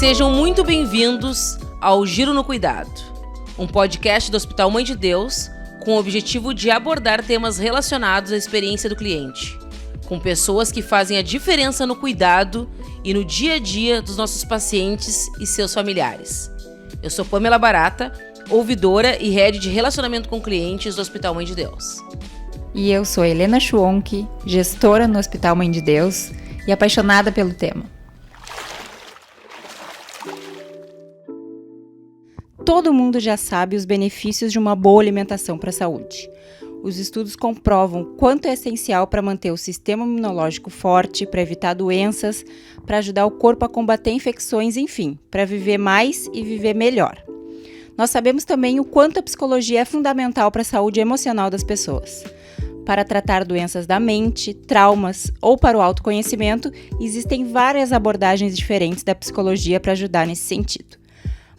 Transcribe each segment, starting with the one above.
Sejam muito bem-vindos ao Giro no Cuidado, um podcast do Hospital Mãe de Deus com o objetivo de abordar temas relacionados à experiência do cliente, com pessoas que fazem a diferença no cuidado e no dia a dia dos nossos pacientes e seus familiares. Eu sou Pamela Barata, ouvidora e head de relacionamento com clientes do Hospital Mãe de Deus. E eu sou Helena Schwonk, gestora no Hospital Mãe de Deus e apaixonada pelo tema. Todo mundo já sabe os benefícios de uma boa alimentação para a saúde. Os estudos comprovam quanto é essencial para manter o sistema imunológico forte, para evitar doenças, para ajudar o corpo a combater infecções, enfim, para viver mais e viver melhor. Nós sabemos também o quanto a psicologia é fundamental para a saúde emocional das pessoas. Para tratar doenças da mente, traumas ou para o autoconhecimento, existem várias abordagens diferentes da psicologia para ajudar nesse sentido.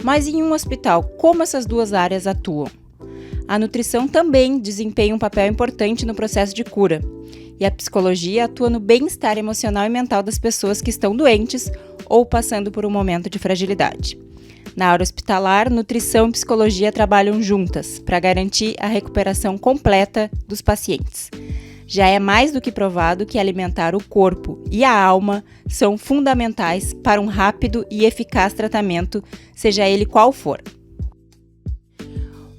Mas em um hospital, como essas duas áreas atuam? A nutrição também desempenha um papel importante no processo de cura. E a psicologia atua no bem-estar emocional e mental das pessoas que estão doentes ou passando por um momento de fragilidade. Na área hospitalar, nutrição e psicologia trabalham juntas para garantir a recuperação completa dos pacientes. Já é mais do que provado que alimentar o corpo e a alma são fundamentais para um rápido e eficaz tratamento, seja ele qual for.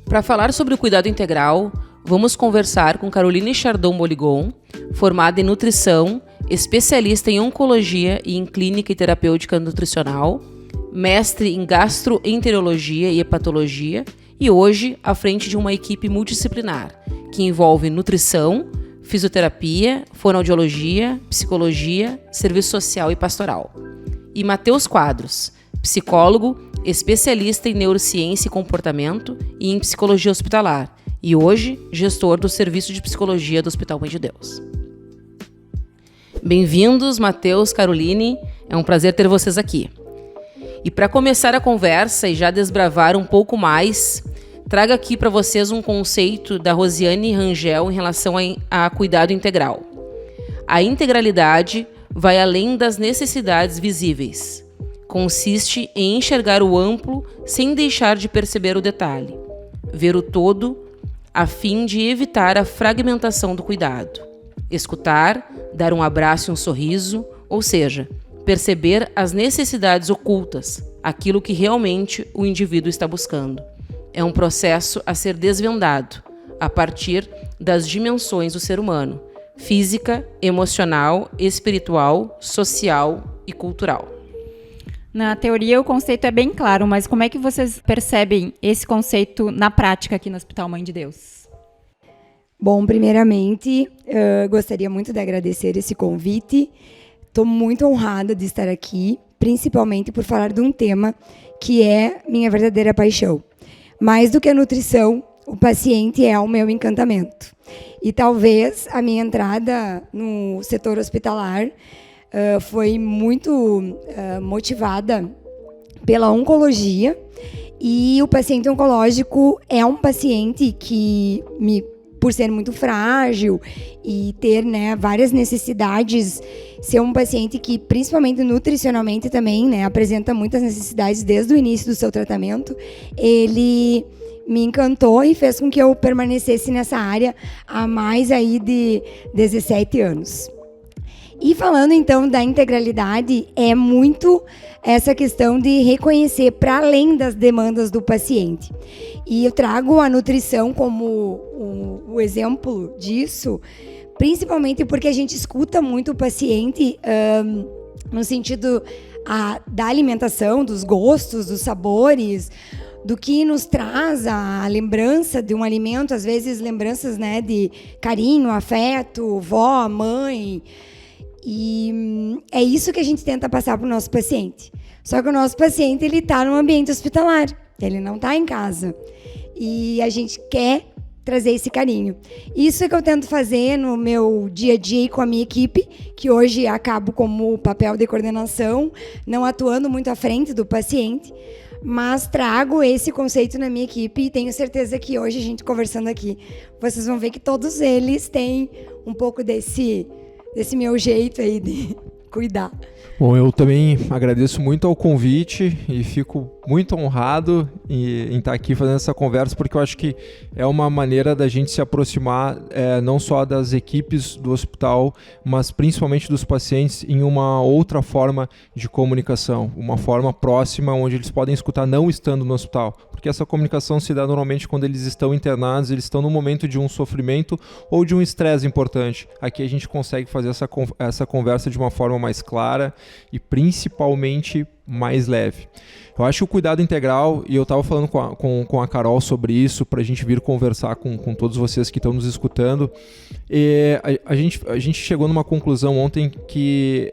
Para falar sobre o cuidado integral, vamos conversar com Caroline Chardon-Boligon, formada em nutrição, especialista em oncologia e em clínica e terapêutica nutricional, mestre em gastroenterologia e hepatologia e hoje à frente de uma equipe multidisciplinar que envolve nutrição, fisioterapia, fonoaudiologia, psicologia, serviço social e pastoral. E Matheus Quadros, psicólogo, especialista em neurociência e comportamento e em psicologia hospitalar, e hoje gestor do Serviço de Psicologia do Hospital Mãe de Deus. Bem-vindos, Matheus, Caroline, é um prazer ter vocês aqui. E para começar a conversa e já desbravar um pouco mais, trago aqui para vocês um conceito da Rosiane Rangel em relação a cuidado integral. A integralidade vai além das necessidades visíveis. Consiste em enxergar o amplo sem deixar de perceber o detalhe. Ver o todo a fim de evitar a fragmentação do cuidado. Escutar, dar um abraço e um sorriso, ou seja, perceber as necessidades ocultas, aquilo que realmente o indivíduo está buscando. É um processo a ser desvendado a partir das dimensões do ser humano: física, emocional, espiritual, social e cultural. Na teoria o conceito é bem claro, mas como é que vocês percebem esse conceito na prática aqui no Hospital Mãe de Deus? Bom, primeiramente, gostaria muito de agradecer esse convite. Estou muito honrada de estar aqui, principalmente por falar de um tema que é minha verdadeira paixão. Mais do que a nutrição, o paciente é o meu encantamento. E talvez a minha entrada no setor hospitalar foi muito motivada pela oncologia. E o paciente oncológico é um paciente que, por ser muito frágil e ter, várias necessidades, ser um paciente que, principalmente nutricionalmente também, apresenta muitas necessidades desde o início do seu tratamento, ele me encantou e fez com que eu permanecesse nessa área há mais aí de 17 anos. E falando então da integralidade, é muito essa questão de reconhecer para além das demandas do paciente. E eu trago a nutrição como o exemplo disso, principalmente porque a gente escuta muito o paciente no sentido da alimentação, dos gostos, dos sabores, do que nos traz a lembrança de um alimento, às vezes lembranças de carinho, afeto, vó, mãe. E é isso que a gente tenta passar para o nosso paciente. Só que o nosso paciente ele está no ambiente hospitalar, ele não está em casa. E a gente quer trazer esse carinho. Isso é que eu tento fazer no meu dia a dia com a minha equipe, que hoje acabo como papel de coordenação, não atuando muito à frente do paciente, mas trago esse conceito na minha equipe e tenho certeza que hoje a gente conversando aqui, vocês vão ver que todos eles têm um pouco desse meu jeito aí de cuidar. Bom, eu também agradeço muito ao convite e fico muito honrado em estar aqui fazendo essa conversa, porque eu acho que é uma maneira da gente se aproximar não só das equipes do hospital, mas principalmente dos pacientes em uma outra forma de comunicação, uma forma próxima onde eles podem escutar não estando no hospital, porque essa comunicação se dá normalmente quando eles estão internados, eles estão no momento de um sofrimento ou de um estresse importante. Aqui a gente consegue fazer essa conversa de uma forma mais clara e principalmente mais leve. Eu acho que o cuidado integral, e eu estava falando com a Carol sobre isso, para a gente vir conversar com todos vocês que estão nos escutando, a gente chegou numa conclusão ontem que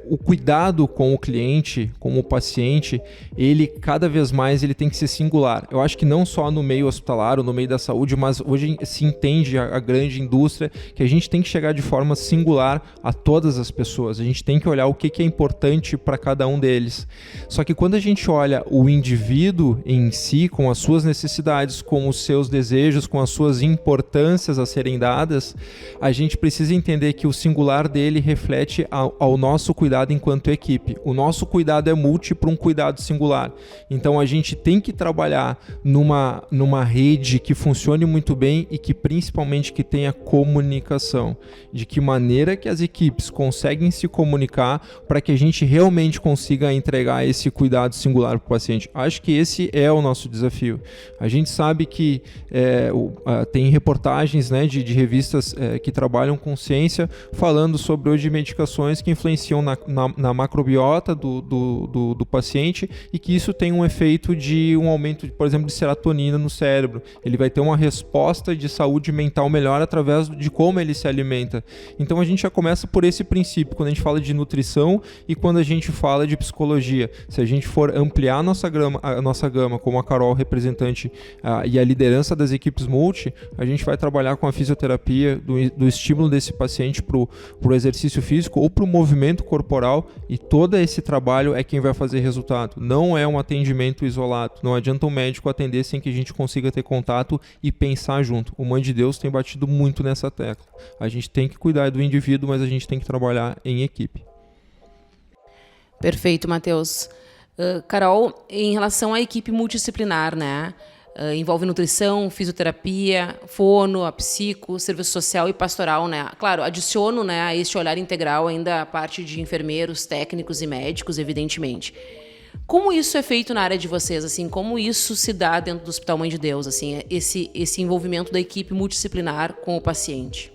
o cuidado com o cliente, com o paciente, ele cada vez mais ele tem que ser singular. Eu acho que não só no meio hospitalar ou no meio da saúde, mas hoje se entende a grande indústria que a gente tem que chegar de forma singular a todas as pessoas. A gente tem que olhar o que é importante para cada um deles. Só que quando a gente olha o indivíduo em si, com as suas necessidades, com os seus desejos, com as suas importâncias a serem dadas, a gente precisa entender que o singular dele reflete ao nosso cuidado enquanto equipe. O nosso cuidado é múltiplo, um cuidado singular. Então a gente tem que trabalhar numa rede que funcione muito bem e que principalmente que tenha comunicação. De que maneira que as equipes conseguem se comunicar para que a gente realmente consiga entregar esse cuidado singular para o paciente. Acho que esse é o nosso desafio. A gente sabe que tem reportagens, né, de revistas que trabalham com ciência falando sobre hoje medicações que influenciam na macrobiota do paciente e que isso tem um efeito de um aumento, por exemplo, de serotonina no cérebro. Ele vai ter uma resposta de saúde mental melhor através de como ele se alimenta. Então a gente já começa por esse princípio, quando a gente fala de nutrição e quando a gente fala de psicologia. Se a gente for ampliar a nossa gama, como a Carol, representante e a liderança das equipes multi, a gente vai trabalhar com a fisioterapia, do estímulo desse paciente para o exercício físico ou para o movimento corporal, e todo esse trabalho é quem vai fazer resultado. Não é um atendimento isolado. Não adianta um médico atender sem que a gente consiga ter contato e pensar junto. O Mãe de Deus tem batido muito nessa tecla. A gente tem que cuidar do indivíduo, mas a gente tem que trabalhar em equipe. Perfeito, Matheus. Carol, em relação à equipe multidisciplinar, né? Envolve nutrição, fisioterapia, fono, a psico, serviço social e pastoral, né? Claro, adiciono, né, a este olhar integral ainda a parte de enfermeiros, técnicos e médicos, evidentemente. Como isso é feito na área de vocês, assim? Como isso se dá dentro do Hospital Mãe de Deus, assim? Esse envolvimento da equipe multidisciplinar com o paciente?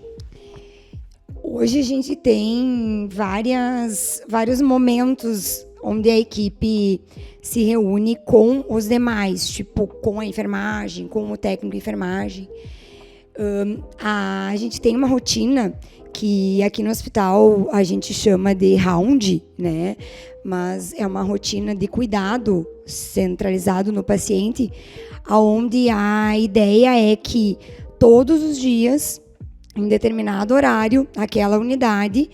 Hoje a gente tem vários momentos onde a equipe se reúne com os demais, tipo com a enfermagem, com o técnico de enfermagem. A gente tem uma rotina que aqui no hospital a gente chama de round, né? Mas é uma rotina de cuidado centralizado no paciente, onde a ideia é que todos os dias, em determinado horário, aquela unidade,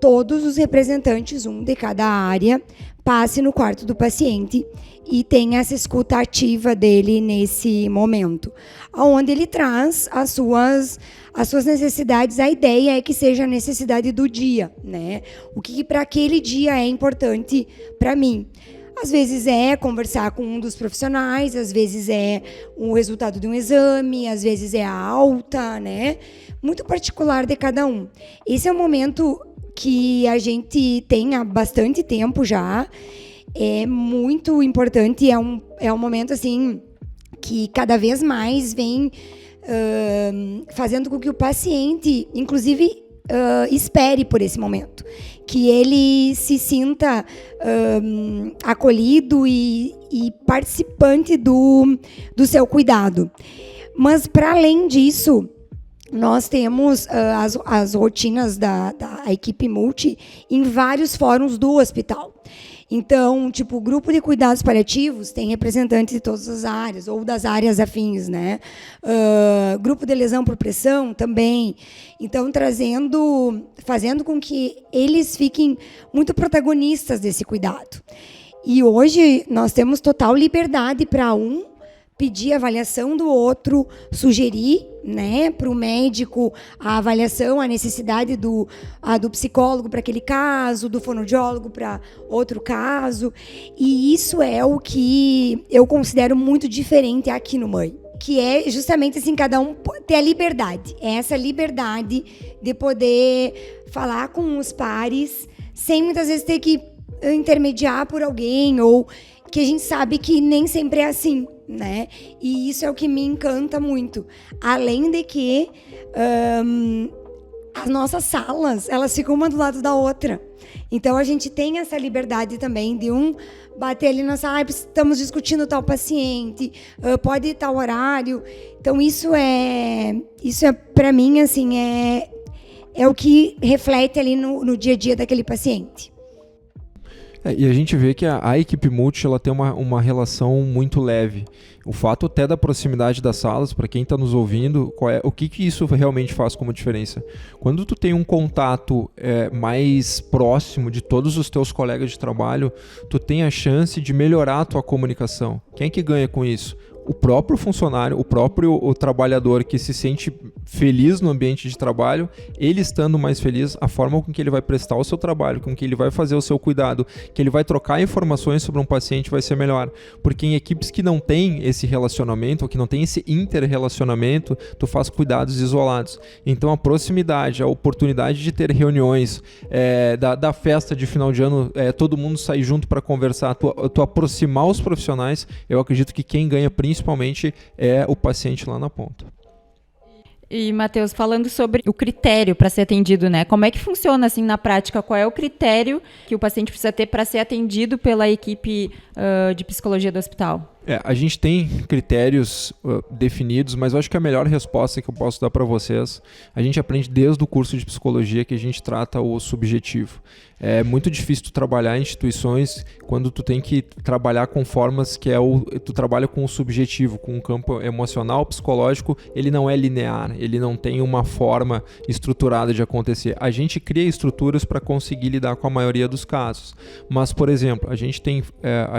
todos os representantes, um de cada área, passe no quarto do paciente e tenha essa escuta ativa dele nesse momento, onde ele traz as suas necessidades. A ideia é que seja a necessidade do dia, né? O que para aquele dia é importante para mim. Às vezes é conversar com um dos profissionais, às vezes é o resultado de um exame, às vezes é a alta, né? Muito particular de cada um. Esse é um momento que a gente tem há bastante tempo já, é muito importante, é um momento assim que cada vez mais vem fazendo com que o paciente, inclusive, espere por esse momento, que ele se sinta acolhido e participante do seu cuidado. Mas, para além disso, nós temos as rotinas da equipe multi em vários fóruns do hospital. Então, tipo, o grupo de cuidados paliativos tem representantes de todas as áreas, ou das áreas afins, né? Grupo de lesão por pressão também. Então, fazendo com que eles fiquem muito protagonistas desse cuidado. E hoje nós temos total liberdade para pedir a avaliação do outro, sugerir, né, para o médico a avaliação, a necessidade do psicólogo para aquele caso, do fonoaudiólogo para outro caso. E isso é o que eu considero muito diferente aqui no MAI, que é justamente assim, cada um ter a liberdade. É essa liberdade de poder falar com os pares sem muitas vezes ter que intermediar por alguém, ou que a gente sabe que nem sempre é assim, né? E isso é o que me encanta muito. Além de que as nossas salas, elas ficam uma do lado da outra. Então, a gente tem essa liberdade também de bater ali na sala, estamos discutindo tal paciente, pode ir tal horário. Então, isso é para mim, assim, é o que reflete ali no dia a dia daquele paciente. E a gente vê que a equipe multi ela tem uma relação muito leve. O fato até da proximidade das salas, para quem está nos ouvindo, o que isso realmente faz como diferença? Quando tu tem um contato mais próximo de todos os teus colegas de trabalho, tu tem a chance de melhorar a tua comunicação. Quem é que ganha com isso? O próprio funcionário, o trabalhador que se sente feliz no ambiente de trabalho, ele estando mais feliz, a forma com que ele vai prestar o seu trabalho, com que ele vai fazer o seu cuidado, que ele vai trocar informações sobre um paciente vai ser melhor. Porque em equipes que não tem esse relacionamento, ou que não tem esse inter-relacionamento, tu faz cuidados isolados. Então a proximidade, a oportunidade de ter reuniões, da festa de final de ano, todo mundo sair junto para conversar, tu aproximar os profissionais, eu acredito que quem ganha principalmente é o paciente lá na ponta. E, Matheus, falando sobre o critério para ser atendido, né? Como é que funciona, assim, na prática? Qual é o critério que o paciente precisa ter para ser atendido pela equipe de psicologia do hospital? A gente tem critérios definidos, mas eu acho que a melhor resposta que eu posso dar para vocês, a gente aprende desde o curso de psicologia que a gente trata o subjetivo. É muito difícil tu trabalhar em instituições quando tu tem que trabalhar com formas que tu trabalha com o subjetivo, com um campo emocional, psicológico, ele não é linear, ele não tem uma forma estruturada de acontecer. A gente cria estruturas para conseguir lidar com a maioria dos casos. Mas, por exemplo, a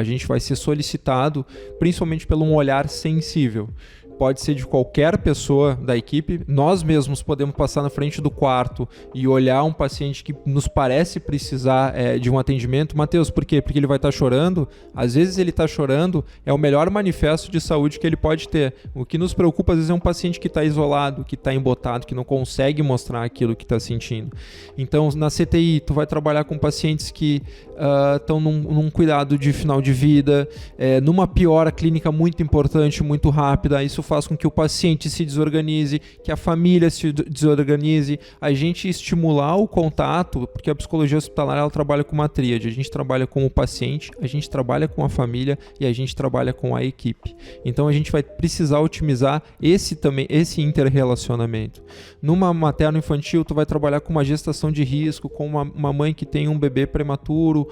gente vai ser solicitado principalmente pelo um olhar sensível. Pode ser de qualquer pessoa da equipe. Nós mesmos podemos passar na frente do quarto e olhar um paciente que nos parece precisar de um atendimento. Matheus, por quê? Porque ele vai estar chorando. Às vezes ele está chorando, é o melhor manifesto de saúde que ele pode ter. O que nos preocupa às vezes é um paciente que está isolado, que está embotado, que não consegue mostrar aquilo que está sentindo. Então, na CTI, tu vai trabalhar com pacientes que estão num cuidado de final de vida, numa piora clínica muito importante, muito rápida. Isso faz com que o paciente se desorganize, que a família se desorganize, a gente estimular o contato, porque a psicologia hospitalar ela trabalha com uma tríade, a gente trabalha com o paciente, a gente trabalha com a família e a gente trabalha com a equipe. Então a gente vai precisar otimizar esse inter-relacionamento. Numa materno-infantil, tu vai trabalhar com uma gestação de risco, com uma mãe que tem um bebê prematuro,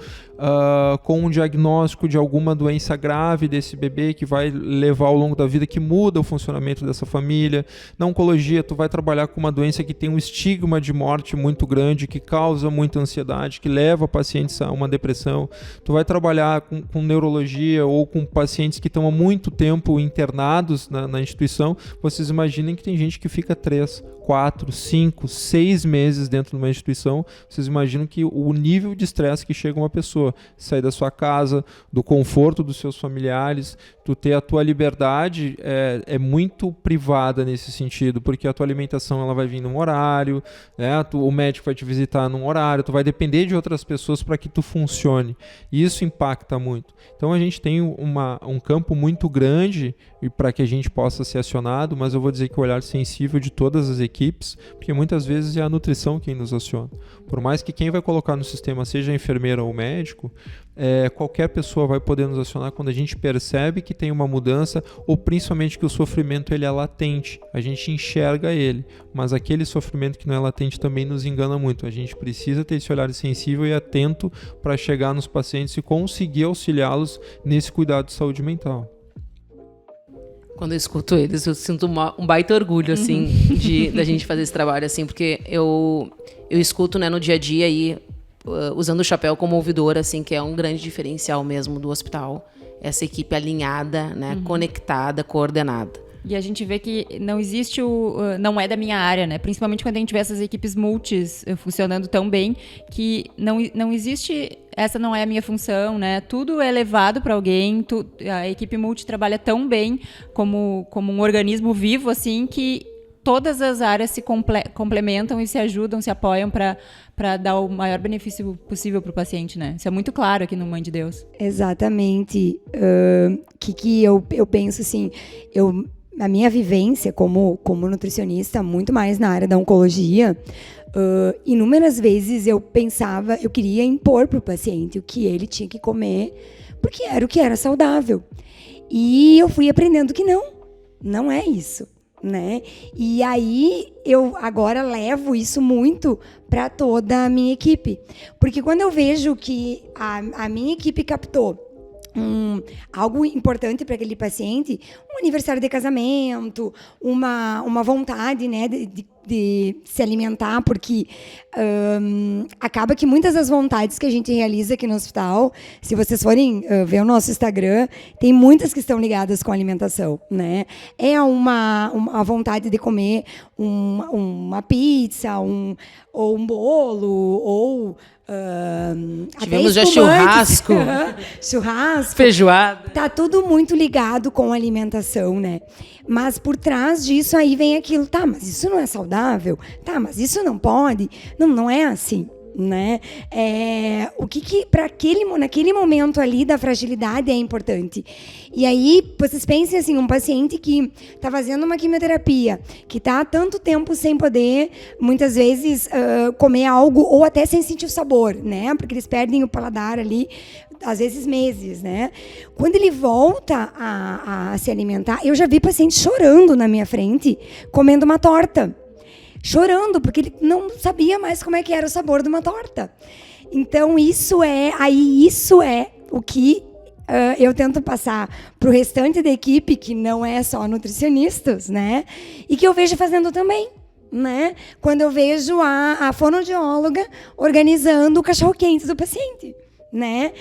com um diagnóstico de alguma doença grave desse bebê que vai levar ao longo da vida, que muda o funcionamento dessa família. Na oncologia, tu vai trabalhar com uma doença que tem um estigma de morte muito grande, que causa muita ansiedade, que leva pacientes a uma depressão. Tu vai trabalhar com neurologia ou com pacientes que estão há muito tempo internados na instituição. Vocês imaginem que tem gente que fica 3, 4, 5, 6 meses dentro de uma instituição. Vocês imaginam que o nível de estresse que chega uma pessoa, sair da sua casa, do conforto dos seus familiares, tu ter a tua liberdade é muito privada nesse sentido, porque a tua alimentação ela vai vir num horário, né? O médico vai te visitar num horário, tu vai depender de outras pessoas para que tu funcione. E isso impacta muito. Então a gente tem um campo muito grande para que a gente possa ser acionado, mas eu vou dizer que o olhar sensível de todas as equipes, porque muitas vezes é a nutrição quem nos aciona. Por mais que quem vai colocar no sistema seja a enfermeira ou o médico, qualquer pessoa vai poder nos acionar quando a gente percebe que tem uma mudança, ou principalmente que o sofrimento ele é latente, a gente enxerga ele, mas aquele sofrimento que não é latente também nos engana muito. A gente precisa ter esse olhar sensível e atento para chegar nos pacientes e conseguir auxiliá-los nesse cuidado de saúde mental. Quando eu escuto eles, eu sinto um baita orgulho, assim, da gente fazer esse trabalho, assim, porque eu escuto, né, no dia a dia aí, usando o chapéu como ouvidora, assim, que é um grande diferencial mesmo do hospital. essa equipe alinhada, né, conectada, coordenada. E a gente vê que não existe não é da minha área, né? Principalmente quando a gente vê essas equipes multis funcionando tão bem, que não existe, essa não é a minha função, né? Tudo é levado para alguém, a equipe multi trabalha tão bem como um organismo vivo, assim, que todas as áreas se complementam e se ajudam, se apoiam para dar o maior benefício possível para o paciente, né? Isso é muito claro aqui no Mãe de Deus. Exatamente. Que eu penso assim, a minha vivência como nutricionista, muito mais na área da oncologia, inúmeras vezes eu queria impor para o paciente o que ele tinha que comer, porque era o que era saudável. E eu fui aprendendo que não é isso, né? E aí eu agora levo isso muito para toda a minha equipe, porque quando eu vejo que a minha equipe captou algo importante para aquele paciente, um aniversário de casamento, uma vontade, né, de se alimentar, porque acaba que muitas das vontades que a gente realiza aqui no hospital, se vocês forem ver o nosso Instagram, tem muitas que estão ligadas com a alimentação, né? É uma vontade de comer uma pizza, ou um bolo, ou tivemos já churrasco, feijoada. Tá tudo muito ligado com a alimentação, né? Mas por trás disso aí vem aquilo, tá, mas isso não é saudável? Tá, mas isso não pode? Não é assim, né? O que naquele momento ali da fragilidade é importante. E aí, vocês pensem assim, um paciente que está fazendo uma quimioterapia, que está há tanto tempo sem poder, muitas vezes, comer algo, ou até sem sentir o sabor, né? Porque eles perdem o paladar ali, às vezes meses, né? Quando ele volta a se alimentar, eu já vi pacientes chorando na minha frente, comendo uma torta. Chorando, porque ele não sabia mais como é que era o sabor de uma torta. Então, isso é o que eu tento passar para o restante da equipe, que não é só nutricionistas, né? E que eu vejo fazendo também, né? Quando eu vejo a fonoaudióloga organizando o cachorro-quente do paciente, né?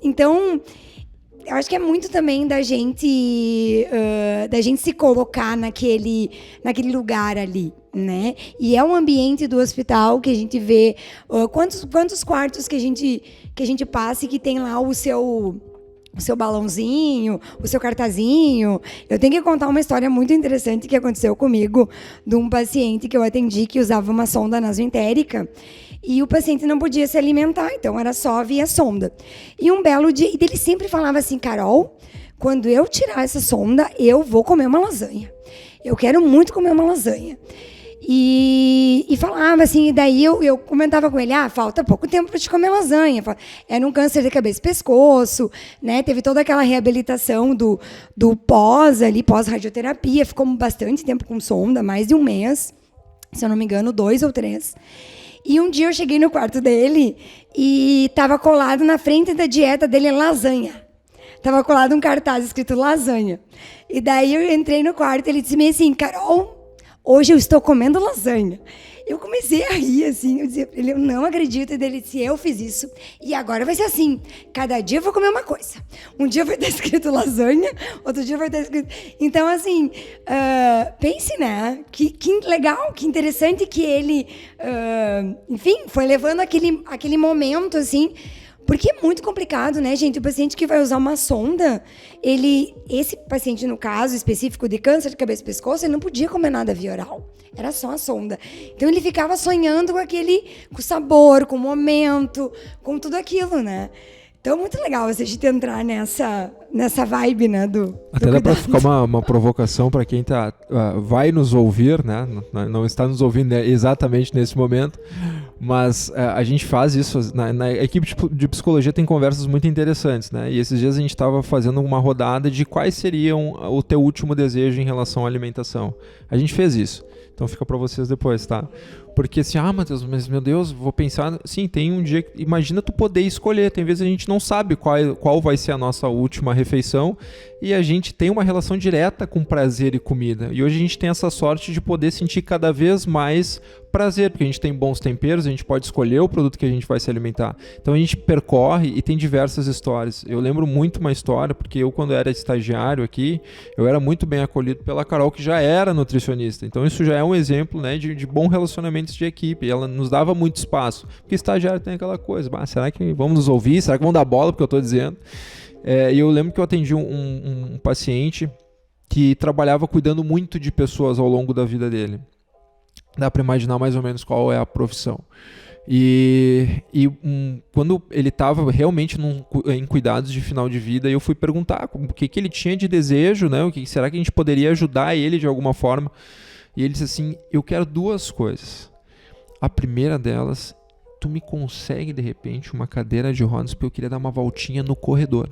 Então, eu acho que é muito também da gente se colocar naquele lugar ali, né? E é um ambiente do hospital que a gente vê quantos quartos que a gente passa e que tem lá o seu balãozinho, o seu cartazinho. Eu tenho que contar uma história muito interessante que aconteceu comigo, de um paciente que eu atendi que usava uma sonda nasoentérica. E o paciente não podia se alimentar, então era só via sonda. E um belo dia, e ele sempre falava assim, Carol, quando eu tirar essa sonda, eu vou comer uma lasanha. Eu quero muito comer uma lasanha. E falava assim, e daí eu comentava com ele, falta pouco tempo para te comer lasanha. Era um câncer de cabeça e pescoço, né? Teve toda aquela reabilitação do pós-radioterapia, ficou bastante tempo com sonda, mais de um mês, se eu não me engano, 2 ou 3. E um dia eu cheguei no quarto dele e estava colado na frente da dieta dele lasanha. Estava colado um cartaz escrito lasanha. E daí eu entrei no quarto e ele disse assim, Carol, hoje eu estou comendo lasanha. Eu comecei a rir, assim, eu dizia para ele, eu não acredito. E ele disse, eu fiz isso. E agora vai ser assim, cada dia eu vou comer uma coisa. Um dia vai estar escrito lasanha, outro dia vai estar escrito... Então, assim, pense, né? Que legal, que interessante que ele, enfim, foi levando aquele momento, assim... Porque é muito complicado, né, gente? O paciente que vai usar uma sonda, esse paciente, no caso específico de câncer de cabeça e pescoço, ele não podia comer nada via oral. Era só a sonda. Então, ele ficava sonhando com o sabor, com o momento, com tudo aquilo, né? Então, muito legal a gente entrar nessa vibe, né, até dá para ficar uma provocação para quem vai nos ouvir, né? Não está nos ouvindo exatamente nesse momento, mas a gente faz isso, na equipe de psicologia tem conversas muito interessantes, né? E esses dias a gente estava fazendo uma rodada de quais seriam o teu último desejo em relação à alimentação. A gente fez isso, então fica para vocês depois, tá? Porque assim, Matheus, mas meu Deus, vou pensar... Sim, tem um dia... Imagina tu poder escolher. Tem vezes a gente não sabe qual vai ser a nossa última refeição e a gente tem uma relação direta com prazer e comida. E hoje a gente tem essa sorte de poder sentir cada vez mais prazer, porque a gente tem bons temperos, a gente pode escolher o produto que a gente vai se alimentar. Então a gente percorre e tem diversas histórias. Eu lembro muito uma história, porque eu, quando era estagiário aqui, eu era muito bem acolhido pela Carol, que já era nutricionista. Então isso já é um exemplo, né, de bom relacionamento de equipe. Ela nos dava muito espaço, porque estagiário tem aquela coisa, será que vamos nos ouvir? Será que vão dar bola porque eu estou dizendo? E eu lembro que eu atendi um paciente que trabalhava cuidando muito de pessoas ao longo da vida dele. Dá para imaginar mais ou menos qual é a profissão. Quando ele estava realmente em cuidados de final de vida, eu fui perguntar o que ele tinha de desejo, né? Será que a gente poderia ajudar ele de alguma forma? E ele disse assim, eu quero 2 coisas. A primeira delas, tu me consegue de repente uma cadeira de rodas, porque eu queria dar uma voltinha no corredor.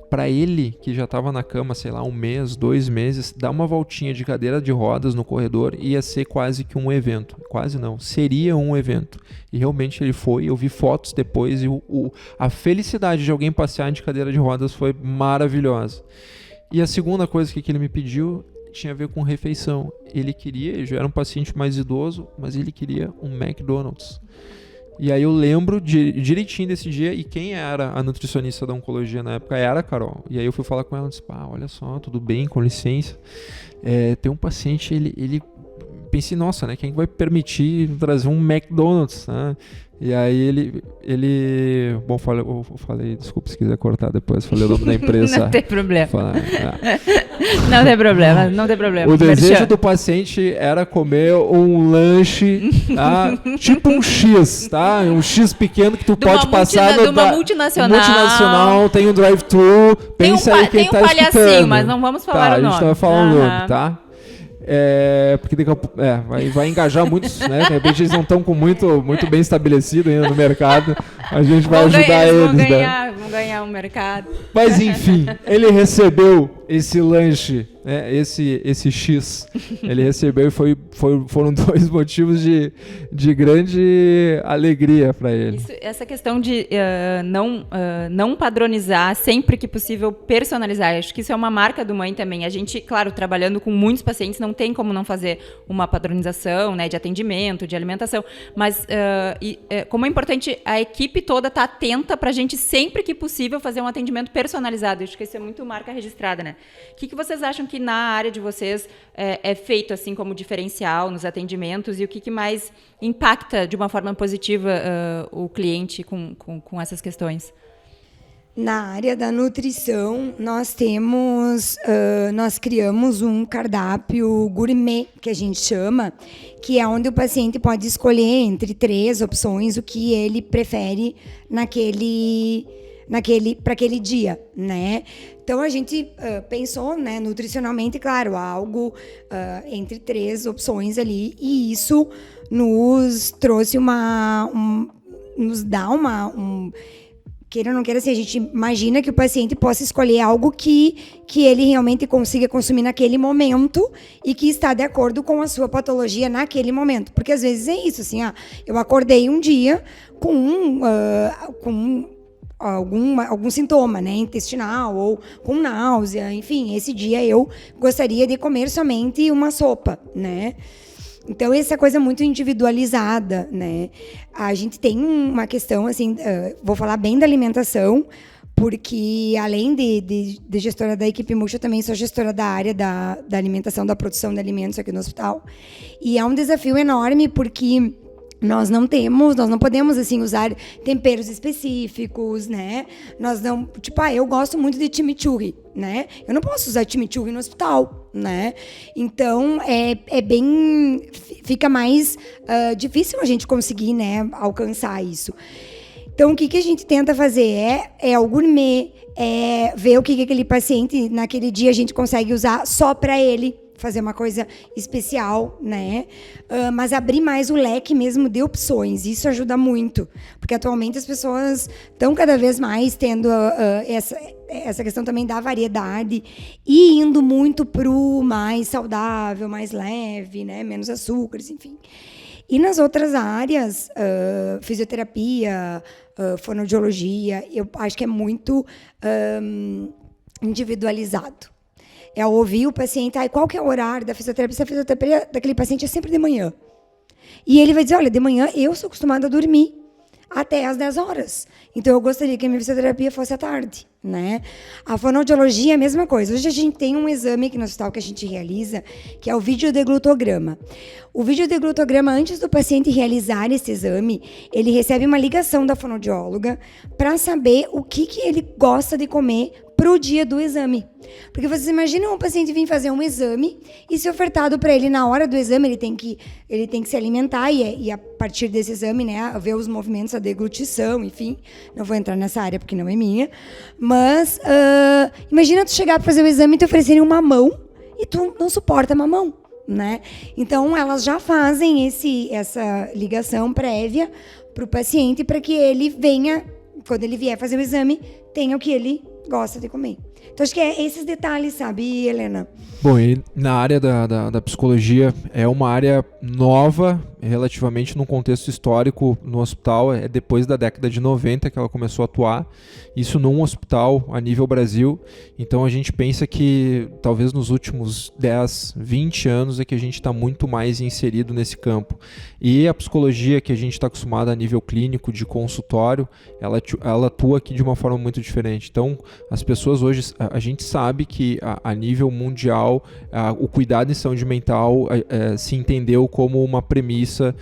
Para ele, que já estava na cama, sei lá, 1 mês, 2 meses, dar uma voltinha de cadeira de rodas no corredor ia ser quase que um evento. Quase não, seria um evento. E realmente ele foi, eu vi fotos depois e a felicidade de alguém passear de cadeira de rodas foi maravilhosa. E a segunda coisa que ele me pediu tinha a ver com refeição. Ele já era um paciente mais idoso, mas ele queria um McDonald's. E aí eu lembro direitinho desse dia, e quem era a nutricionista da oncologia na época era a Carol. E aí eu fui falar com ela e disse, olha só, tudo bem, com licença. Tem um paciente, ele pensei, nossa, né, quem vai permitir trazer um McDonald's, né? E aí bom, eu falei, desculpa se quiser cortar depois, falei o nome da empresa. Não tem problema. Não tem problema, não tem problema. O desejo do paciente era comer um lanche, tá? Tipo um X, tá? Um X pequeno que tu pode passar de uma multinacional. Multinacional, tem um drive-thru, pensa aí quem tá escutando. Tem um palhacinho, mas não vamos falar o nome. A gente tava falando o nome, tá? Porque daqui a pouco, vai engajar muitos, né? De repente eles não estão com muito bem estabelecido ainda no mercado. A gente vai ajudar eles. Vão ganhar um mercado. Mas enfim, ele recebeu esse lanche, né? Esse X. Ele recebeu e foram 2 motivos de grande alegria para ele. Essa questão de não padronizar, sempre que possível personalizar. Acho que isso é uma marca do Mãe também. A gente, claro, trabalhando com muitos pacientes, não tem como não fazer uma padronização, né, de atendimento, de alimentação. Mas como é importante a equipe toda estar atenta para a gente, sempre que possível, fazer um atendimento personalizado. Acho que isso é muito marca registrada, né? O que vocês acham que na área de vocês é feito assim como diferencial nos atendimentos, e o que mais impacta de uma forma positiva o cliente com essas questões? Na área da nutrição, nós criamos um cardápio gourmet, que a gente chama, que é onde o paciente pode escolher entre 3 opções o que ele prefere para aquele dia, né? Então a gente pensou, né, nutricionalmente, claro, algo entre 3 opções ali, e isso nos trouxe nos dá queira ou não queira, assim, a gente imagina que o paciente possa escolher algo que ele realmente consiga consumir naquele momento e que está de acordo com a sua patologia naquele momento. Porque às vezes é isso, assim, eu acordei um dia com algum sintoma, né, intestinal, ou com náusea, enfim, esse dia eu gostaria de comer somente uma sopa, né? Então, essa coisa muito individualizada, né? A gente tem uma questão, assim, vou falar bem da alimentação, porque além de gestora da equipe Multi, eu também sou gestora da área da alimentação, da produção de alimentos aqui no hospital. E é um desafio enorme, porque nós não podemos, assim, usar temperos específicos, né? Nós não, eu gosto muito de chimichurri, né? Eu não posso usar chimichurri no hospital, né? Então, fica mais difícil a gente conseguir, né, alcançar isso. Então, o que a gente tenta fazer é o gourmet, ver o que aquele paciente, naquele dia, a gente consegue usar só para ele, fazer uma coisa especial, né? Mas abrir mais o leque mesmo de opções. Isso ajuda muito, porque atualmente as pessoas estão cada vez mais tendo essa questão também da variedade e indo muito pro mais saudável, mais leve, né? Menos açúcares, enfim. E nas outras áreas, fisioterapia, fonoaudiologia, eu acho que é muito individualizado. É ouvir o paciente, qual que é o horário da fisioterapia? A fisioterapia daquele paciente é sempre de manhã. E ele vai dizer, olha, de manhã eu sou acostumada a dormir até às 10 horas. Então, eu gostaria que a minha fisioterapia fosse à tarde, né? A fonoaudiologia é a mesma coisa. Hoje a gente tem um exame aqui no hospital que a gente realiza, que é o videodeglutograma. O videodeglutograma, antes do paciente realizar esse exame, ele recebe uma ligação da fonoaudióloga para saber o que ele gosta de comer para o dia do exame. Porque vocês imaginam um paciente vir fazer um exame e ser ofertado para ele na hora do exame, ele tem que se alimentar e a partir desse exame, né, ver os movimentos da deglutição, enfim. Não vou entrar nessa área porque não é minha. Mas imagina tu chegar para fazer o exame e te oferecerem uma mamão e tu não suporta mamão, né? Então, elas já fazem essa ligação prévia para o paciente para que ele venha, quando ele vier fazer o exame, tenha o que ele gosta de comer. Então, acho que é esses detalhes, sabe, Helena? Bom, e na área da psicologia, é uma área nova, relativamente num contexto histórico no hospital, é depois da década de 90 que ela começou a atuar, isso num hospital a nível Brasil. Então a gente pensa que talvez nos últimos 10, 20 anos é que a gente está muito mais inserido nesse campo. E a psicologia que a gente está acostumado a nível clínico, de consultório, ela atua aqui de uma forma muito diferente. Então as pessoas hoje, a gente sabe que a nível mundial, o cuidado em saúde mental se entendeu como uma premissa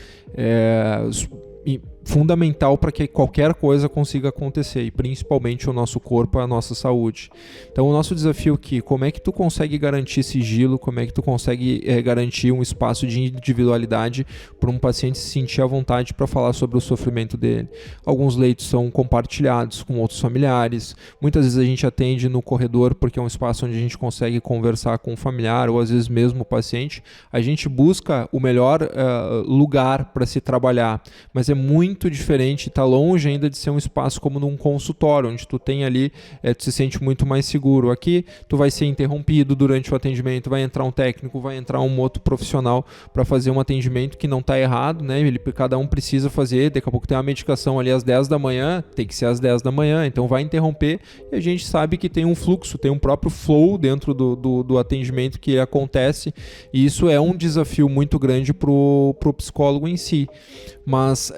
fundamental para que qualquer coisa consiga acontecer, e principalmente o nosso corpo, a nossa saúde. Então o nosso desafio aqui, como é que tu consegue garantir sigilo, como é que tu consegue garantir um espaço de individualidade para um paciente se sentir à vontade para falar sobre o sofrimento dele. Alguns leitos são compartilhados com outros familiares, muitas vezes a gente atende no corredor porque é um espaço onde a gente consegue conversar com o familiar ou às vezes mesmo o paciente. A gente busca o melhor lugar para se trabalhar, mas é muito diferente, está longe ainda de ser um espaço como num consultório, onde tu tem ali, tu se sente muito mais seguro. Aqui tu vai ser interrompido durante o atendimento, vai entrar um técnico, vai entrar um outro profissional para fazer um atendimento que não está errado, né? Cada um precisa fazer, daqui a pouco tem uma medicação ali às 10 da manhã, tem que ser às 10 da manhã, então vai interromper, e a gente sabe que tem um fluxo, tem um próprio flow dentro do atendimento que acontece, e isso é um desafio muito grande pro psicólogo em si. Mas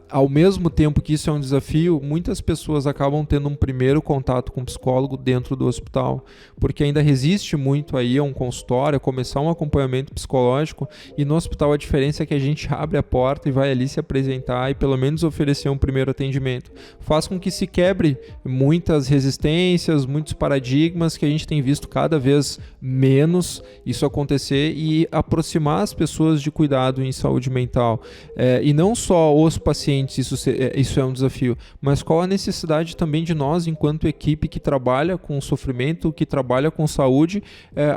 ao mesmo tempo que isso é um desafio, muitas pessoas acabam tendo um primeiro contato com o psicólogo dentro do hospital, porque ainda resiste muito aí a um consultório, a começar um acompanhamento psicológico, e no hospital a diferença é que a gente abre a porta e vai ali se apresentar e pelo menos oferecer um primeiro atendimento. Faz com que se quebre muitas resistências, muitos paradigmas que a gente tem visto cada vez menos isso acontecer, e aproximar as pessoas de cuidado em saúde mental. E não só os pacientes, isso é um desafio, mas qual a necessidade também de nós, enquanto equipe que trabalha com sofrimento, que trabalha com saúde,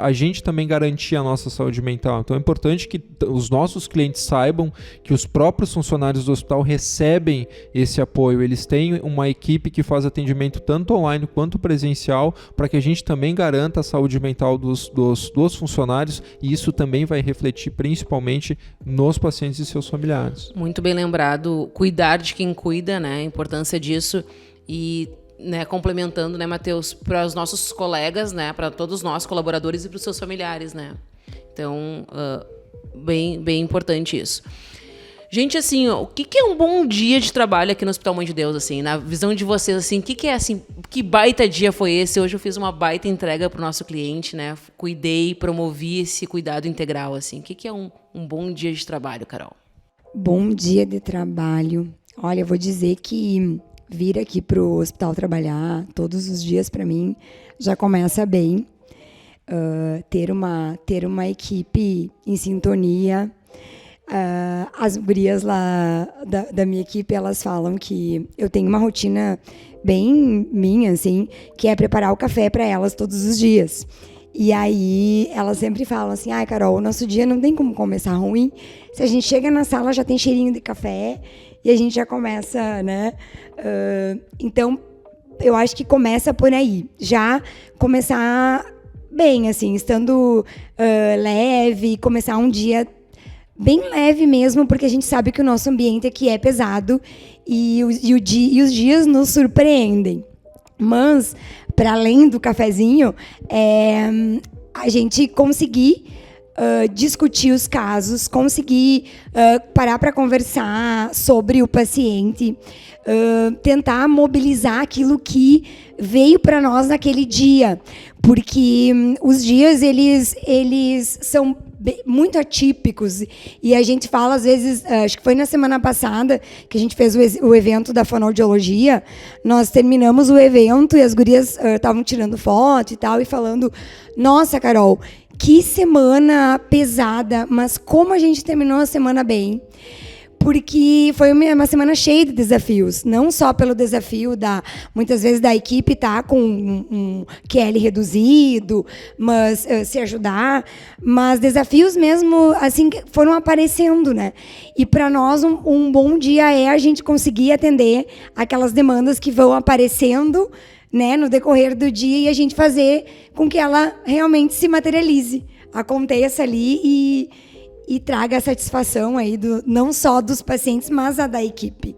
a gente também garantir a nossa saúde mental. Então é importante que os nossos clientes saibam que os próprios funcionários do hospital recebem esse apoio, eles têm uma equipe que faz atendimento tanto online quanto presencial, para que a gente também garanta a saúde mental dos funcionários, e isso também vai refletir principalmente nos pacientes e seus familiares. Muito bem lembrado, cuidar de quem cuida, né? A importância disso. E, né, complementando, né, Matheus, para os nossos colegas, né, para todos nós, colaboradores, e para os seus familiares, né? Então, bem importante isso. Gente, assim, o que é um bom dia de trabalho aqui no Hospital Mãe de Deus, assim, na visão de vocês, assim, o que é, assim, que baita dia foi esse? Hoje eu fiz uma baita entrega para o nosso cliente, né? Cuidei, promovi esse cuidado integral, assim. O que é um bom dia de trabalho, Carol? Bom dia de trabalho. Olha, eu vou dizer que vir aqui para o hospital trabalhar todos os dias, para mim, já começa bem. Ter uma equipe em sintonia. As gurias lá da minha equipe, elas falam que eu tenho uma rotina bem minha, assim, que é preparar o café para elas todos os dias. E aí elas sempre falam assim, Carol, o nosso dia não tem como começar ruim. Se a gente chega na sala, já tem cheirinho de café e a gente já começa, né? Então, eu acho que começa por aí. Já começar bem, assim, estando leve, começar um dia bem leve mesmo, porque a gente sabe que o nosso ambiente aqui é pesado e os dias nos surpreendem. Mas, para além do cafezinho, a gente conseguir discutir os casos, conseguir parar para conversar sobre o paciente, tentar mobilizar aquilo que veio para nós naquele dia, porque os dias eles são muito atípicos e a gente fala às vezes, acho que foi na semana passada que a gente fez o evento da fonoaudiologia, nós terminamos o evento e as gurias estavam tirando foto e tal e falando, nossa, Carol, que semana pesada, mas como a gente terminou a semana bem. Porque foi uma semana cheia de desafios, não só pelo desafio muitas vezes da equipe estar com um QL reduzido, mas se ajudar, mas desafios mesmo assim que foram aparecendo, né? E para nós um bom dia é a gente conseguir atender aquelas demandas que vão aparecendo, né, no decorrer do dia e a gente fazer com que ela realmente se materialize, aconteça ali e traga a satisfação aí não só dos pacientes, mas a da equipe.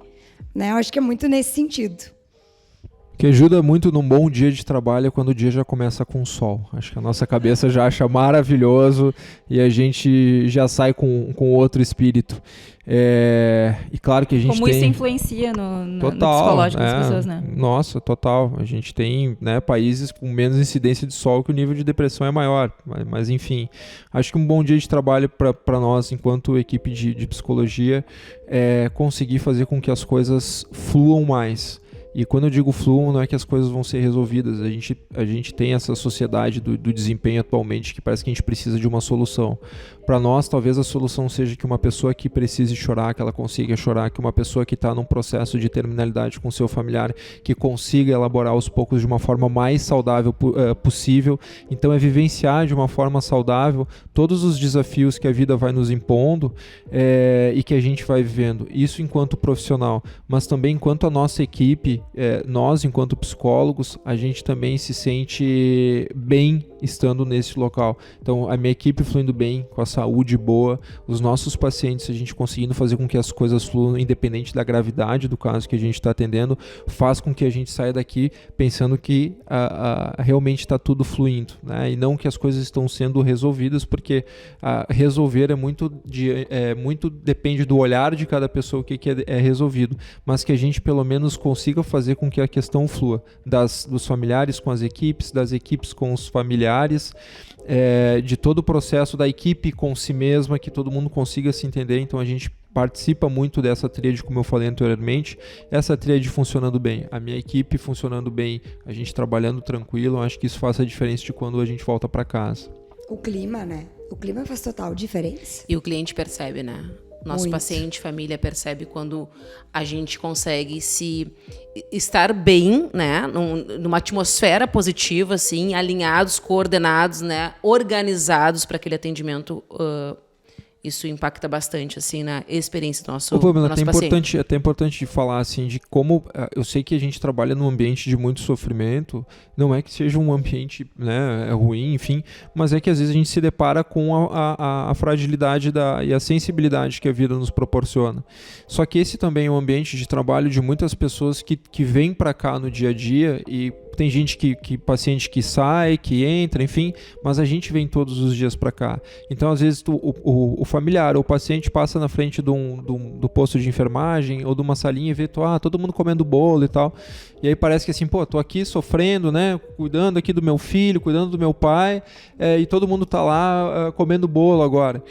Né? Eu acho que é muito nesse sentido. O que ajuda muito num bom dia de trabalho é quando o dia já começa com sol. Acho que a nossa cabeça já acha maravilhoso e a gente já sai com outro espírito. E claro que a gente Como isso influencia no psicológico das pessoas, né? Nossa, total. A gente tem, né, países com menos incidência de sol que o nível de depressão é maior. Mas enfim, acho que um bom dia de trabalho para nós, enquanto equipe de psicologia, é conseguir fazer com que as coisas fluam mais. E quando eu digo fluam, não é que as coisas vão ser resolvidas. A gente tem essa sociedade do desempenho atualmente que parece que a gente precisa de uma solução. Para nós, talvez a solução seja que uma pessoa que precise chorar, que ela consiga chorar, que uma pessoa que está num processo de terminalidade com seu familiar, que consiga elaborar aos poucos de uma forma mais saudável possível. Então é vivenciar de uma forma saudável todos os desafios que a vida vai nos impondo e que a gente vai vivendo. Isso enquanto profissional, mas também enquanto a nossa equipe, nós enquanto psicólogos, a gente também se sente bem estando nesse local. Então a minha equipe fluindo bem, com a saúde boa, os nossos pacientes, a gente conseguindo fazer com que as coisas fluam independente da gravidade do caso que a gente está atendendo, faz com que a gente saia daqui pensando que realmente está tudo fluindo, né? E não que as coisas estão sendo resolvidas, porque resolver muito depende do olhar de cada pessoa o que é resolvido, mas que a gente pelo menos consiga fazer com que a questão flua, dos familiares com as equipes, das equipes com os familiares, de todo o processo da equipe com si mesma, que todo mundo consiga se entender. Então a gente participa muito dessa tríade, como eu falei anteriormente, essa tríade funcionando bem, a minha equipe funcionando bem, a gente trabalhando tranquilo. Eu acho que isso faz a diferença de quando a gente volta para casa. O clima, né? O clima faz total diferença. E o cliente percebe, né? Nosso paciente, família percebe quando a gente consegue estar bem, né? Numa atmosfera positiva, assim, alinhados, coordenados, né? Organizados para aquele atendimento. Isso impacta bastante, assim, na experiência do nosso paciente. É até importante de falar, assim, de como... Eu sei que a gente trabalha num ambiente de muito sofrimento, não é que seja um ambiente, né, ruim, enfim, mas é que às vezes a gente se depara com a fragilidade e a sensibilidade que a vida nos proporciona. Só que esse também é um ambiente de trabalho de muitas pessoas que vêm para cá no dia a dia e tem gente paciente que sai, que entra, enfim, mas a gente vem todos os dias para cá. Então, às vezes, o familiar ou o paciente passa na frente do posto de enfermagem ou de uma salinha e vê todo mundo comendo bolo e tal. E aí parece que assim, tô aqui sofrendo, né, cuidando aqui do meu filho, cuidando do meu pai, e todo mundo tá lá comendo bolo agora.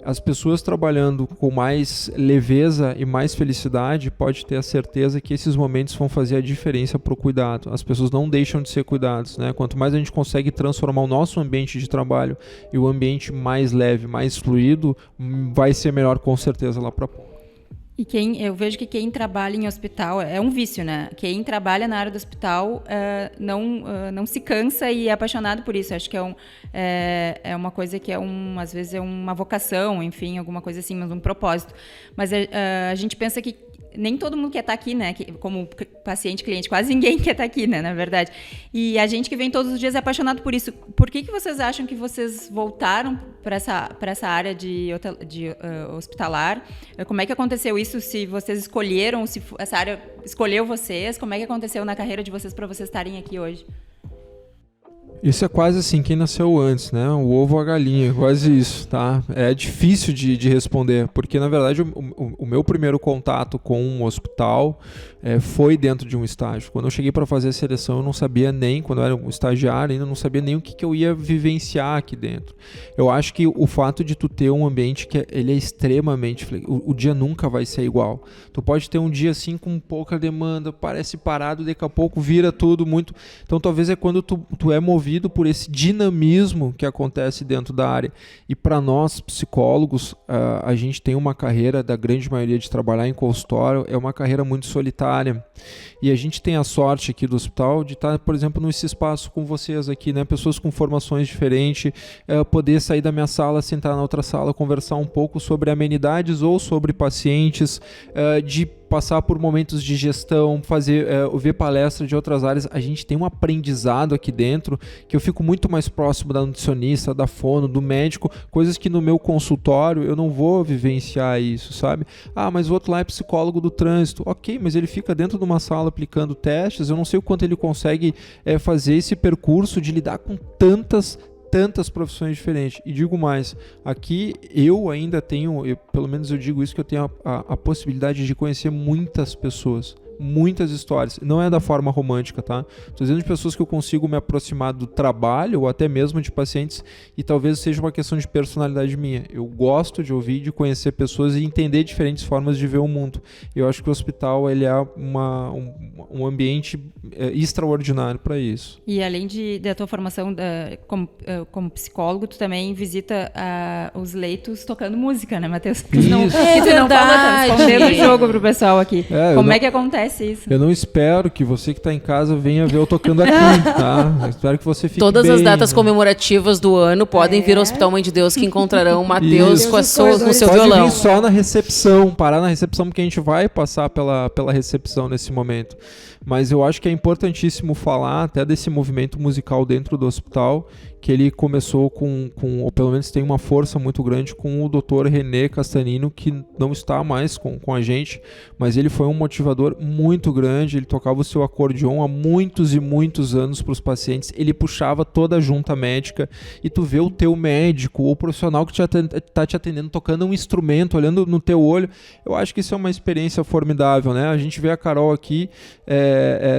As pessoas trabalhando com mais leveza e mais felicidade, pode ter a certeza que esses momentos vão fazer a diferença para o cuidado. As pessoas não deixam de ser cuidados, né? Quanto mais a gente consegue transformar o nosso ambiente de trabalho e o ambiente mais leve, mais fluido, vai ser melhor com certeza lá para ponta. E eu vejo que quem trabalha em hospital é um vício, né? Quem trabalha na área do hospital não se cansa e é apaixonado por isso. Acho que é uma coisa que às vezes é uma vocação, enfim, alguma coisa assim, mas um propósito. Mas a gente pensa que nem todo mundo quer estar aqui, né? Como paciente, cliente, quase ninguém quer estar aqui, né? Na verdade. E a gente que vem todos os dias é apaixonado por isso. Por que vocês acham que vocês voltaram para essa área de hospitalar? Como é que aconteceu isso? Se vocês escolheram, se essa área escolheu vocês? Como é que aconteceu na carreira de vocês para vocês estarem aqui hoje? Isso é quase assim, quem nasceu antes, né? O ovo ou a galinha, quase isso, tá? É difícil de responder, porque na verdade o meu primeiro contato com um hospital foi dentro de um estágio. Quando eu cheguei para fazer a seleção, eu não sabia nem, quando eu era um estagiário, ainda não sabia nem o que eu ia vivenciar aqui dentro. Eu acho que o fato de tu ter um ambiente que ele é extremamente flexível, o dia nunca vai ser igual. Tu pode ter um dia assim com pouca demanda, parece parado, daqui a pouco vira tudo muito. Então talvez é quando tu é movido por esse dinamismo que acontece dentro da área. E para nós, psicólogos, a gente tem uma carreira, da grande maioria, de trabalhar em consultório, é uma carreira muito solitária. E a gente tem a sorte aqui do hospital de estar, por exemplo, nesse espaço com vocês aqui, né? Pessoas com formações diferentes, poder sair da minha sala, sentar na outra sala, conversar um pouco sobre amenidades ou sobre pacientes, de passar por momentos de gestão, ver palestra de outras áreas. A gente tem um aprendizado aqui dentro que eu fico muito mais próximo da nutricionista, da fono, do médico, coisas que no meu consultório eu não vou vivenciar isso, sabe? Ah, mas o outro lá é psicólogo do trânsito. Ok, mas ele fica dentro de uma sala aplicando testes, eu não sei o quanto ele consegue fazer esse percurso de lidar com tantas profissões diferentes. E digo mais, aqui eu ainda tenho, pelo menos eu digo isso, que eu tenho a possibilidade de conhecer muitas pessoas, muitas histórias. Não é da forma romântica, tá? Estou dizendo de pessoas que eu consigo me aproximar do trabalho ou até mesmo de pacientes, e talvez seja uma questão de personalidade minha. Eu gosto de ouvir, de conhecer pessoas e entender diferentes formas de ver o mundo. Eu acho que o hospital ele é um ambiente extraordinário para isso. E além da tua formação como psicólogo, tu também visita os leitos tocando música, né, Matheus? É verdade. Não falou, tá respondendo o jogo pro pessoal aqui. Como é que acontece isso? Eu não espero que você que está em casa venha ver eu tocando aqui, tá? Eu espero que você fique Todas bem, as datas né? comemorativas do ano podem vir ao Hospital Mãe de Deus, que encontrarão o Matheus com o seu Pode violão. vir só na recepção, parar na recepção, porque a gente vai passar pela recepção nesse momento. Mas eu acho que é importantíssimo falar até desse movimento musical dentro do hospital, que ele começou ou pelo menos tem uma força muito grande com o Dr. René Castanino, que não está mais com a gente, mas ele foi um motivador muito grande. Ele tocava o seu acordeon há muitos e muitos anos para os pacientes, ele puxava toda a junta médica, e tu vê o teu médico ou o profissional que está te atendendo tocando um instrumento, olhando no teu olho. Eu acho que isso é uma experiência formidável, né? A gente vê a Carol aqui,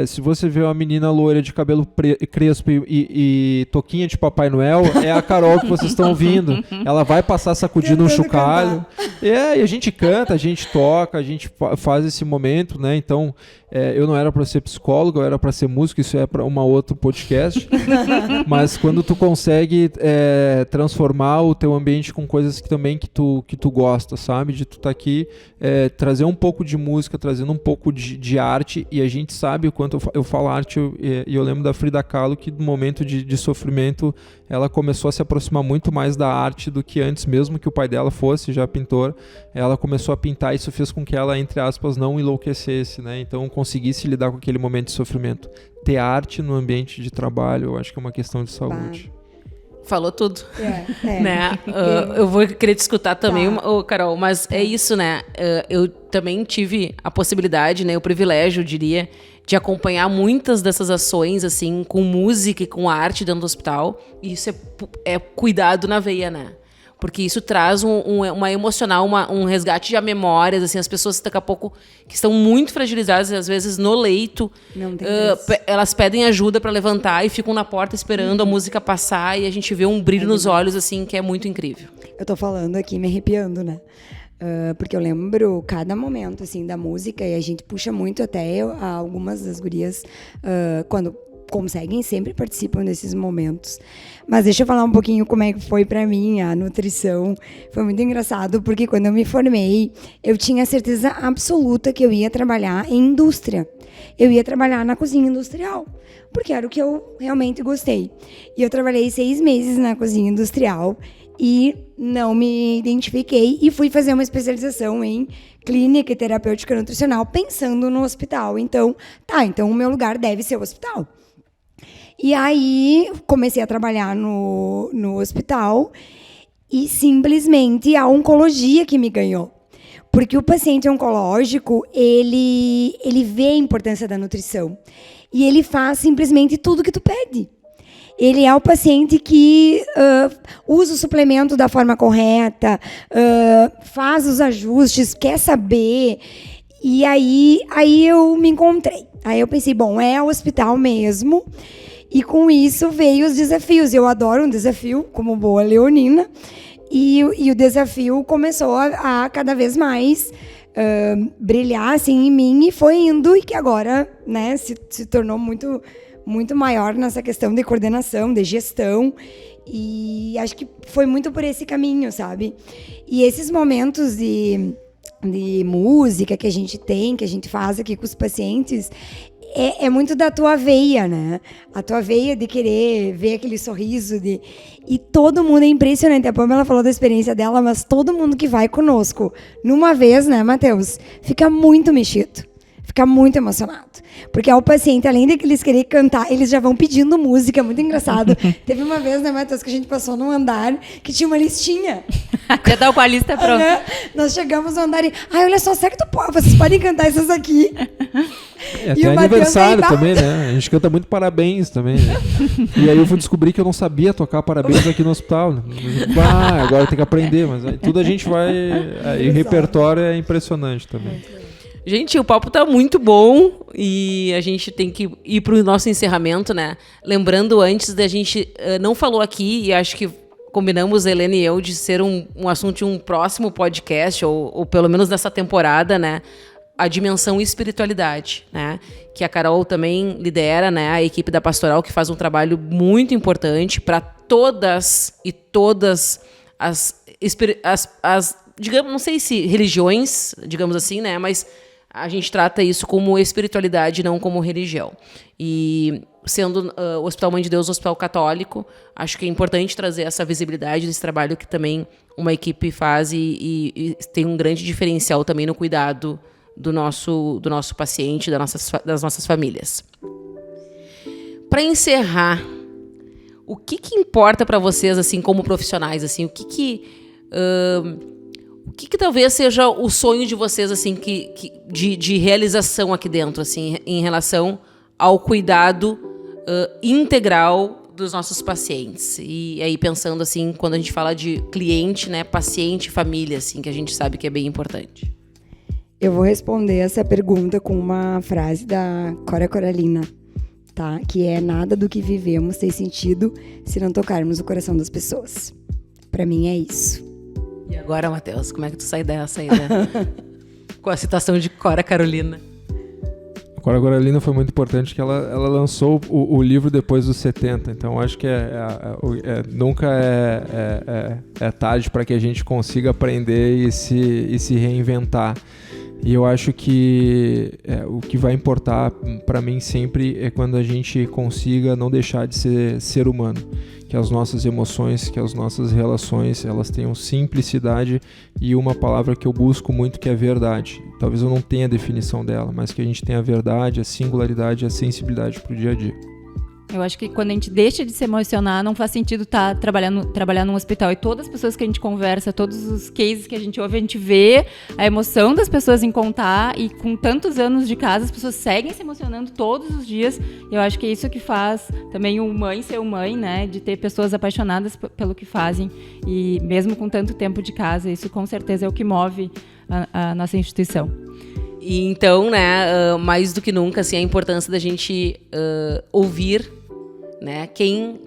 se você vê uma menina loira de cabelo crespo e toquinha de Papai Noel, é a Carol que vocês estão ouvindo. Ela vai passar sacudindo um chocalho. E a gente canta, a gente toca, a gente faz esse momento, né? Então, eu não era para ser psicólogo, eu era para ser músico, isso é para um outro podcast. Mas quando tu consegue transformar o teu ambiente com coisas que tu gosta, sabe? De tu tá aqui, trazer um pouco de música, trazendo um pouco de arte, e a gente sabe o quanto eu falo arte, e eu lembro da Frida Kahlo, que no momento de sofrimento ela começou a se aproximar muito mais da arte do que antes, mesmo que o pai dela fosse já pintor. Ela começou a pintar, e isso fez com que ela, entre aspas, não enlouquecesse, né? Então conseguisse lidar com aquele momento de sofrimento. Ter arte no ambiente de trabalho, eu acho que é uma questão de saúde. Falou tudo. Né? Eu vou querer te escutar também, Carol, mas é isso, né? Eu também tive a possibilidade, né, o privilégio, eu diria, de acompanhar muitas dessas ações, assim, com música e com arte dentro do hospital. E isso é cuidado na veia, né? Porque isso traz uma emocional, um resgate de memórias, assim, as pessoas daqui a pouco que estão muito fragilizadas, às vezes no leito, elas pedem ajuda para levantar e ficam na porta esperando a música passar, e a gente vê um brilho nos olhos, assim, que é muito incrível. Eu tô falando aqui, me arrepiando, né? Porque eu lembro cada momento, assim, da música, e a gente puxa muito até algumas das gurias, quando conseguem, sempre participam desses momentos. Mas deixa eu falar um pouquinho como é que foi pra mim a nutrição. Foi muito engraçado, porque quando eu me formei, eu tinha certeza absoluta que eu ia trabalhar em indústria. Eu ia trabalhar na cozinha industrial, porque era o que eu realmente gostei. E eu trabalhei 6 meses na cozinha industrial, e não me identifiquei e fui fazer uma especialização em clínica e terapêutica nutricional pensando no hospital. Então o meu lugar deve ser o hospital. E aí comecei a trabalhar no hospital e simplesmente a oncologia que me ganhou. Porque o paciente oncológico, ele vê a importância da nutrição e ele faz simplesmente tudo que tu pede. Ele é o paciente que usa o suplemento da forma correta, faz os ajustes, quer saber. E aí eu me encontrei. Aí eu pensei, bom, é o hospital mesmo. E com isso veio os desafios. Eu adoro um desafio, como boa leonina. E o desafio começou a cada vez mais brilhar assim, em mim e foi indo. E que agora, né, se tornou muito muito maior nessa questão de coordenação, de gestão, e acho que foi muito por esse caminho, sabe? E esses momentos de música que a gente tem, que a gente faz aqui com os pacientes, é muito da tua veia, né? A tua veia de querer ver aquele sorriso. E todo mundo é impressionante. A Pamela falou da experiência dela, mas todo mundo que vai conosco, numa vez, né, Matheus, fica muito mexido. Fica muito emocionado. Porque o paciente, além de que eles querem cantar, eles já vão pedindo música, muito engraçado. Teve uma vez, né, Matheus, que a gente passou num andar que tinha uma listinha. Já tá com a lista pronta. Nós chegamos no andar e... olha só, será que vocês podem cantar essas aqui? Tem aniversário também, né? A gente canta muito parabéns também, né? E aí eu fui descobrir que eu não sabia tocar parabéns aqui no hospital. Agora tem que aprender, mas aí tudo a gente vai... E o repertório é impressionante também. Gente, o papo tá muito bom e a gente tem que ir pro nosso encerramento, né? Lembrando antes da gente... não falou aqui e acho que combinamos, Helena e eu, de ser um assunto de um próximo podcast, ou pelo menos dessa temporada, né? A dimensão espiritualidade, né? Que a Carol também lidera, né? A equipe da Pastoral, que faz um trabalho muito importante para todas as digamos, não sei se religiões, digamos assim, né? Mas a gente trata isso como espiritualidade, não como religião. E sendo o Hospital Mãe de Deus um hospital católico, acho que é importante trazer essa visibilidade desse trabalho que também uma equipe faz e tem um grande diferencial também no cuidado do nosso paciente, das nossas famílias. Para encerrar, o que importa para vocês, assim, como profissionais, assim, o que talvez seja o sonho de vocês, assim, de realização aqui dentro, assim, em relação ao cuidado integral dos nossos pacientes? E aí pensando, assim, quando a gente fala de cliente, né, paciente, família, assim, que a gente sabe que é bem importante. Eu vou responder essa pergunta com uma frase da Cora Coralina, tá? Que é: nada do que vivemos tem sentido se não tocarmos o coração das pessoas. Para mim é isso. E agora, Matheus, como é que tu sai dessa aí, né? Com a citação de Cora Carolina. Cora Coralina foi muito importante, que ela lançou o livro depois dos 70, então acho que nunca é tarde para que a gente consiga aprender e se reinventar. E eu acho que o que vai importar para mim sempre é quando a gente consiga não deixar de ser humano, que as nossas emoções, que as nossas relações, elas tenham simplicidade e uma palavra que eu busco muito, que é verdade. Talvez eu não tenha a definição dela, mas que a gente tenha a verdade, a singularidade e a sensibilidade para o dia a dia. Eu acho que quando a gente deixa de se emocionar, não faz sentido estar trabalhando num hospital. E todas as pessoas que a gente conversa, todos os cases que a gente ouve, a gente vê a emoção das pessoas em contar. E com tantos anos de casa, as pessoas seguem se emocionando todos os dias. E eu acho que é isso que faz também o mãe ser o mãe, né? De ter pessoas apaixonadas pelo que fazem. E mesmo com tanto tempo de casa, isso com certeza é o que move a nossa instituição. E então, né, mais do que nunca, assim, a importância da gente ouvir, né, quem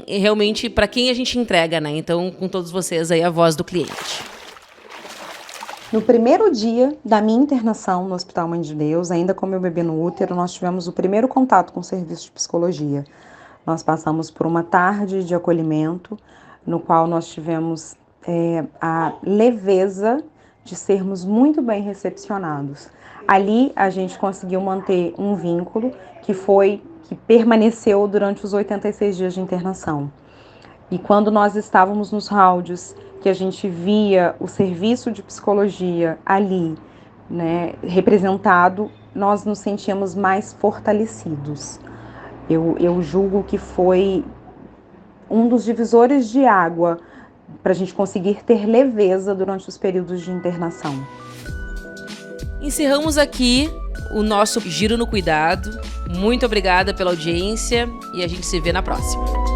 realmente, para quem a gente entrega, né? Então, com todos vocês aí, a voz do cliente. No primeiro dia da minha internação no Hospital Mãe de Deus, ainda com meu bebê no útero, nós tivemos o primeiro contato com o serviço de psicologia. Nós passamos por uma tarde de acolhimento, no qual nós tivemos a leveza de sermos muito bem recepcionados. Ali a gente conseguiu manter um vínculo que permaneceu durante os 86 dias de internação. E quando nós estávamos nos rounds, que a gente via o serviço de psicologia ali, né, representado, nós nos sentíamos mais fortalecidos. Eu julgo que foi um dos divisores de água para a gente conseguir ter leveza durante os períodos de internação. Encerramos aqui o nosso Giro no Cuidado. Muito obrigada pela audiência e a gente se vê na próxima.